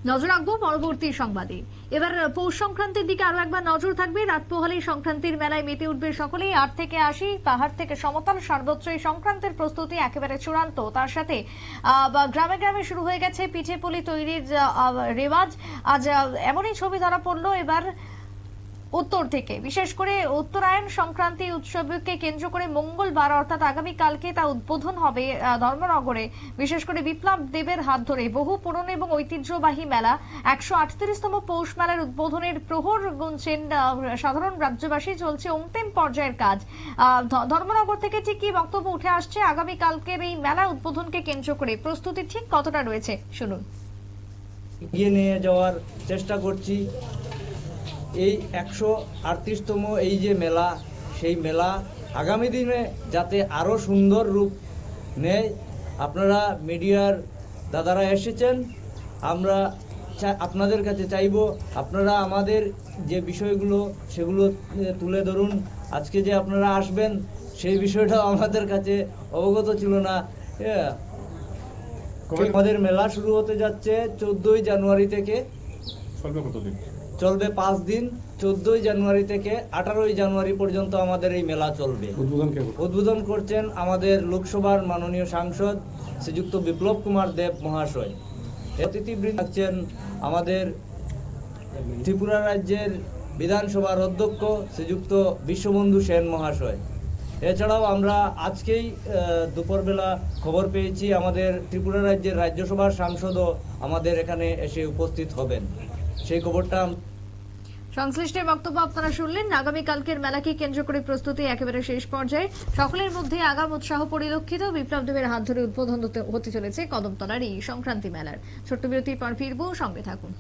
নজর রাখবো পরবর্তী সংবাদে। এবার পৌষ সংক্রান্তির দিকে আরো একবার নজর থাকবে। রাত পোহালেই সংক্রান্তির মেলায় মেতে উঠবে সকলেই। ৮ থেকে ৮০ পাহাড় থেকে সমতল সর্বত্র এই সংক্রান্তির প্রস্তুতি একেবারে চূড়ান্ত। তার সাথে গ্রামে গ্রামে শুরু হয়ে গেছে পিঠে পুলি তৈরির রেওয়াজ। আজ এমনই ছবি ধরা পড়লো এবার উত্তর থেকে, বিশেষ করে উত্তরায়ণ সংক্রান্তি উৎসবকে কেন্দ্র করে মঙ্গলবার অর্থাৎ আগামীকালকে তা উদ্বোধন হবে ধর্মনগরে। বিশেষ করে বিপ্লব দেবের হাত ধরে বহু পুরনো এবং ঐতিহ্যবাহী মেলা ১৩৮তম পৌষ মেলার উদ্বোধনের প্রহর গুনছেন সাধারণ রাজ্যবাসী। চলছে অন্তিম পর্যায়ের কাজ। ধর্মনগর থেকে ঠিক কি বক্তব্য উঠে আসছে আগামীকালকের এই মেলা উদ্বোধনকে কেন্দ্র করে, প্রস্তুতি ঠিক কতটা রয়েছে শুনুন। এগিয়ে নিয়ে যাওয়ার চেষ্টা করছি। এই ১৩৮তম এই যে মেলা, সেই মেলা আগামী দিনে যাতে আরো সুন্দর রূপ নেয়। আপনারা মিডিয়ার দাদারা এসেছেন, আমরা আপনাদের কাছে চাইব আপনারা আমাদের যে বিষয়গুলো সেগুলো তুলে ধরুন। আজকে যে আপনারা আসবেন সেই বিষয়টাও আমাদের কাছে অবগত ছিল না। আমাদের মেলা শুরু হতে যাচ্ছে ১৪ই জানুয়ারি থেকে। চলবে ৫ দিন। ১৪ই জানুয়ারি থেকে ১৮ই জানুয়ারি পর্যন্ত আমাদের এই মেলা চলবে। উদ্বোধন করছেন আমাদের লোকসভার মাননীয় সাংসদ শ্রীযুক্ত বিপ্লব কুমার দেব মহাশয়। অতিথিবৃন্দ থাকছেন আমাদের ত্রিপুরা রাজ্যের বিধানসভার অধ্যক্ষ শ্রীযুক্ত বিশ্ববন্ধু সেন মহাশয়। এছাড়াও আমরা আজকেই দুপুরবেলা খবর পেয়েছি আমাদের ত্রিপুরা রাজ্যের রাজ্যসভার সাংসদও আমাদের এখানে এসে উপস্থিত হবেন। সেই খবরটা সংশ্লিষ্টের বক্তব্য আপনারা শুনলেন। আগামীকালকের মেলাকে কেন্দ্র করে প্রস্তুতি একেবারে শেষ পর্যায়ে। সকলের মধ্যে আগাম উৎসাহ পরিলক্ষিত। বিপ্লব দেবের হাত ধরে উদ্বোধন হতে চলেছে কদমতলার এই সংক্রান্তি মেলার। ছোট্ট বিরতির পর ফিরবো, সঙ্গে থাকুন।